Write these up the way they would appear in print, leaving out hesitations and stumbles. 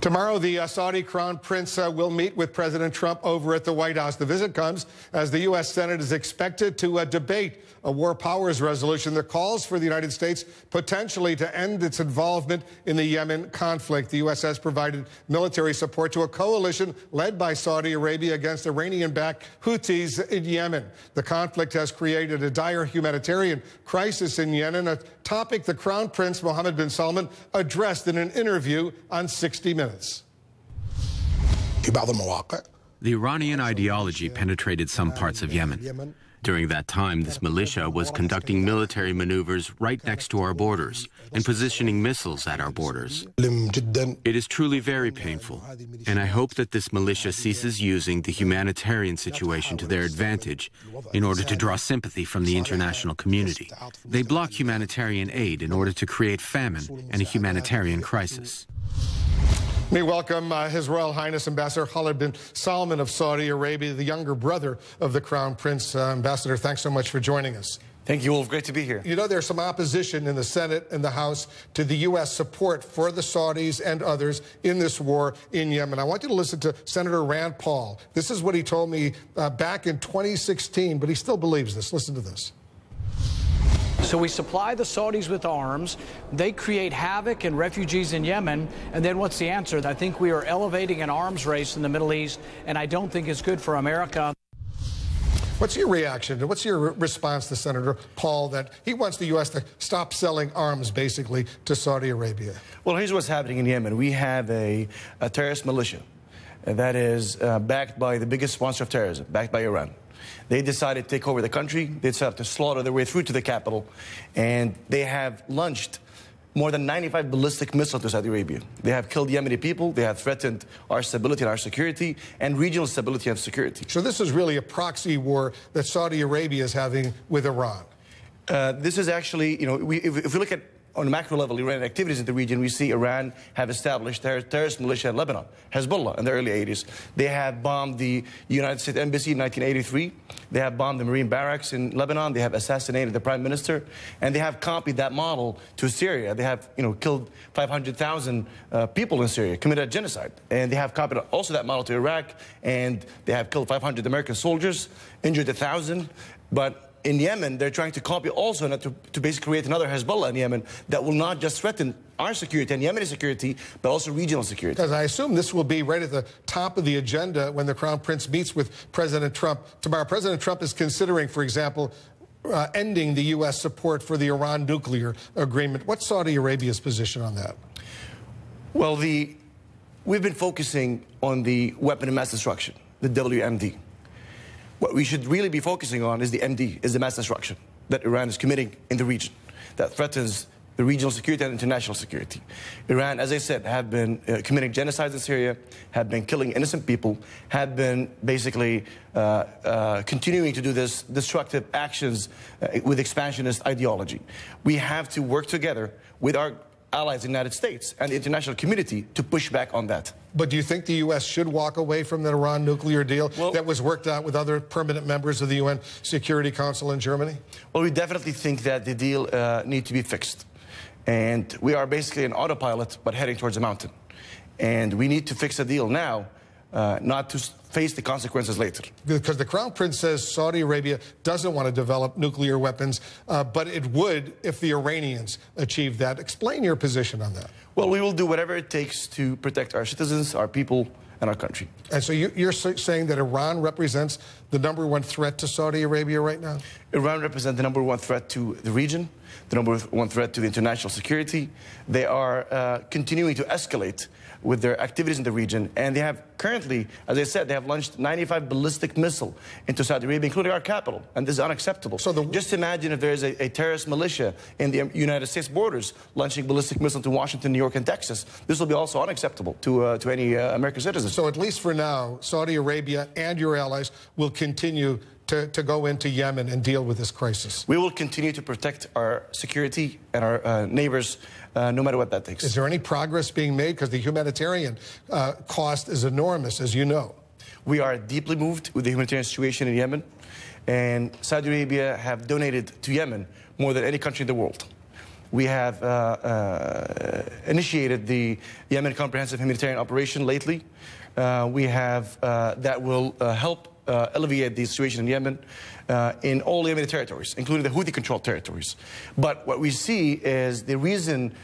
Tomorrow, the Saudi Crown Prince will meet with President Trump over at the White House. The visit comes as the U.S. Senate is expected to debate a war powers resolution that calls for the United States potentially to end its involvement in the Yemen conflict. The U.S. has provided military support to a coalition led by Saudi Arabia against Iranian-backed Houthis in Yemen. The conflict has created a dire humanitarian crisis in Yemen, a topic the Crown Prince Mohammed bin Salman addressed in an interview on 60 Minutes. The Iranian ideology penetrated some parts of Yemen. During that time, this militia was conducting military maneuvers right next to our borders and positioning missiles at our borders. It is truly very painful, and I hope that this militia ceases using the humanitarian situation to their advantage in order to draw sympathy from the international community. They block humanitarian aid in order to create famine and a humanitarian crisis. Let me welcome His Royal Highness Ambassador Khalid bin Salman of Saudi Arabia, the younger brother of the Crown Prince. Ambassador, thanks so much for joining us. Thank you, Wolf. Great to be here. You know, there's some opposition in the Senate and the House to the U.S. support for the Saudis and others in this war in Yemen. I want you to listen to Senator Rand Paul. This is what he told me back in 2016, but he still believes this. Listen to this. So we supply the Saudis with arms, they create havoc and refugees in Yemen, and then what's the answer? I think we are elevating an arms race in the Middle East, and I don't think it's good for America. What's your reaction? What's your response to Senator Paul that he wants the U.S. to stop selling arms, basically, to Saudi Arabia? Well, here's what's happening in Yemen. We have a terrorist militia that is backed by the biggest sponsor of terrorism, backed by Iran. They decided to take over the country. They decided to slaughter their way through to the capital. And they have launched more than 95 ballistic missiles to Saudi Arabia. They have killed Yemeni people. They have threatened our stability and our security and regional stability and security. So this is really a proxy war that Saudi Arabia is having with Iran. This is actually, you know, if we look at on a macro level, Iranian activities in the region, we see Iran have established terrorist militia in Lebanon, Hezbollah, in the early 80s. They have bombed the United States Embassy in 1983. They have bombed the Marine barracks in Lebanon. They have assassinated the Prime Minister. And they have copied that model to Syria. They have, you know, killed 500,000 people in Syria, committed genocide. And they have copied also that model to Iraq. And they have killed 500 American soldiers, injured 1,000. But in Yemen, they're trying to copy also to basically create another Hezbollah in Yemen that will not just threaten our security and Yemeni security, but also regional security. Because I assume this will be right at the top of the agenda when the Crown Prince meets with President Trump tomorrow. President Trump is considering, for example, ending the U.S. support for the Iran nuclear agreement. What's Saudi Arabia's position on that? Well, we've been focusing on the weapon of mass destruction, the WMD. What we should really be focusing on is the MD, is the mass destruction that Iran is committing in the region that threatens the regional security and international security. Iran, as I said, have been committing genocides in Syria, have been killing innocent people, have been basically continuing to do this destructive actions with expansionist ideology. We have to work together with our allies in the United States and the international community to push back on that. But do you think the U.S. should walk away from the Iran nuclear deal that was worked out with other permanent members of the UN Security Council in Germany? Well, we definitely think that the deal needs to be fixed. And we are basically an autopilot, but heading towards a mountain. And we need to fix the deal now, not to face the consequences later. Because the Crown Prince says Saudi Arabia doesn't want to develop nuclear weapons, but it would if the Iranians achieved that. Explain your position on that. Well, we will do whatever it takes to protect our citizens, our people, and our country. And so you're saying that Iran represents the #1 threat to Saudi Arabia right now? Iran represents the #1 threat to the region, the #1 threat to the international security. They are continuing to escalate with their activities in the region, and they have currently, as I said, they have launched 95 ballistic missiles into Saudi Arabia, including our capital, and this is unacceptable. So just imagine if there is a terrorist militia in the United States borders launching ballistic missiles to Washington, New York, and Texas. This will be also unacceptable to any American citizen. So at least for now, Saudi Arabia and your allies will continue to go into Yemen and deal with this crisis. We will continue to protect our security and our neighbors, no matter what that takes. Is there any progress being made? Because the humanitarian cost is enormous, as you know. We are deeply moved with the humanitarian situation in Yemen, and Saudi Arabia have donated to Yemen more than any country in the world. We have initiated the Yemen Comprehensive Humanitarian Operation lately. We have that will help alleviate the situation in Yemen in all Yemeni territories, including the Houthi-controlled territories. But what we see is the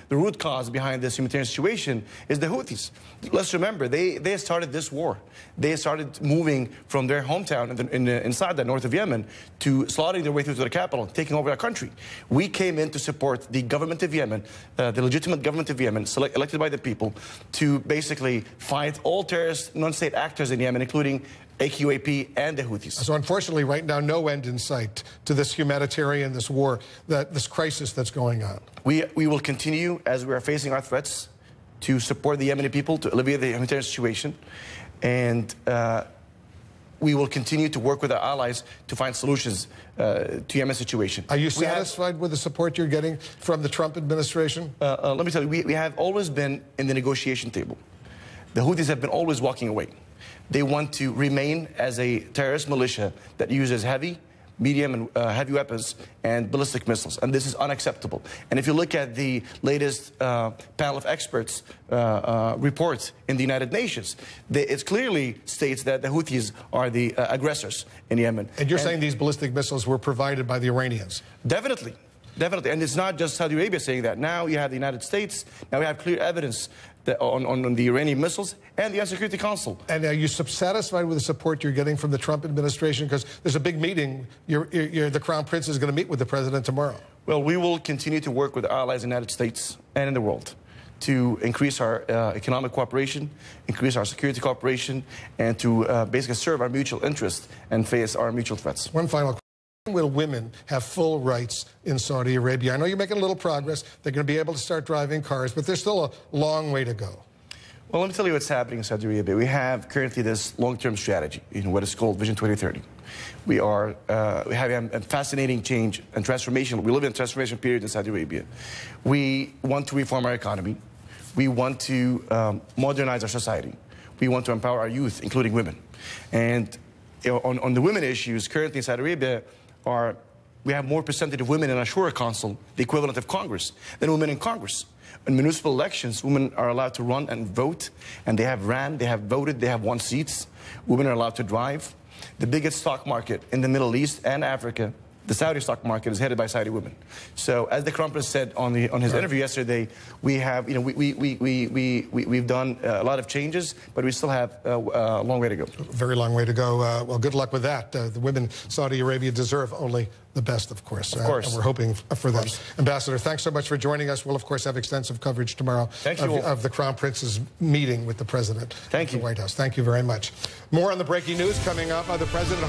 root cause behind this humanitarian situation is the Houthis. Let's remember, they started this war. They started moving from their hometown inside the north of Yemen to slaughtering their way through to the capital, taking over our country. We came in to support the government of Yemen, the legitimate government of Yemen, elected by the people, to basically fight all terrorist non-state actors in Yemen, including AQAP and the Houthis. So unfortunately, right now, no end in sight to this humanitarian, this war, this crisis that's going on. We will continue, as we are facing our threats, to support the Yemeni people, to alleviate the humanitarian situation. And we will continue to work with our allies to find solutions to Yemen's situation. Are you satisfied with the support you're getting from the Trump administration? Let me tell you, we have always been in the negotiation table. The Houthis have been always walking away. They want to remain as a terrorist militia that uses heavy, medium, and heavy weapons and ballistic missiles, and this is unacceptable. And if you look at the latest panel of experts reports in the United Nations, it clearly states that the Houthis are the aggressors in Yemen. And you're saying these ballistic missiles were provided by the Iranians? Definitely. Definitely. And it's not just Saudi Arabia saying that. Now you have the United States. Now we have clear evidence that on the Iranian missiles and the UN Security Council. And are you satisfied with the support you're getting from the Trump administration? Because there's a big meeting. The Crown Prince is going to meet with the president tomorrow. Well, we will continue to work with our allies in the United States and in the world to increase our economic cooperation, increase our security cooperation, and to basically serve our mutual interests and face our mutual threats. One final question. When will women have full rights in Saudi Arabia? I know you're making a little progress. They're going to be able to start driving cars, but there's still a long way to go. Well, let me tell you what's happening in Saudi Arabia. We have currently this long-term strategy, what is called Vision 2030. We have a fascinating change and transformation. We live in a transformation period in Saudi Arabia. We want to reform our economy. We want to modernize our society. We want to empower our youth, including women. And on the women issues, currently in Saudi Arabia, we have more percentage of women in our Shura Council, the equivalent of Congress, than women in Congress. In municipal elections, women are allowed to run and vote, and they have ran, they have voted, they have won seats. Women are allowed to drive. The biggest stock market in the Middle East and Africa, the Saudi stock market, is headed by Saudi women. So, as the Crown Prince said on his interview yesterday, we have, we've done a lot of changes, but we still have a long way to go. Very long way to go. Well, good luck with that. The women in Saudi Arabia deserve only the best, of course. Of course. And we're hoping for that. Ambassador, thanks so much for joining us. We'll, of course, have extensive coverage tomorrow of the Crown Prince's meeting with the President at the White House. Thank you very much. More on the breaking news coming up. The President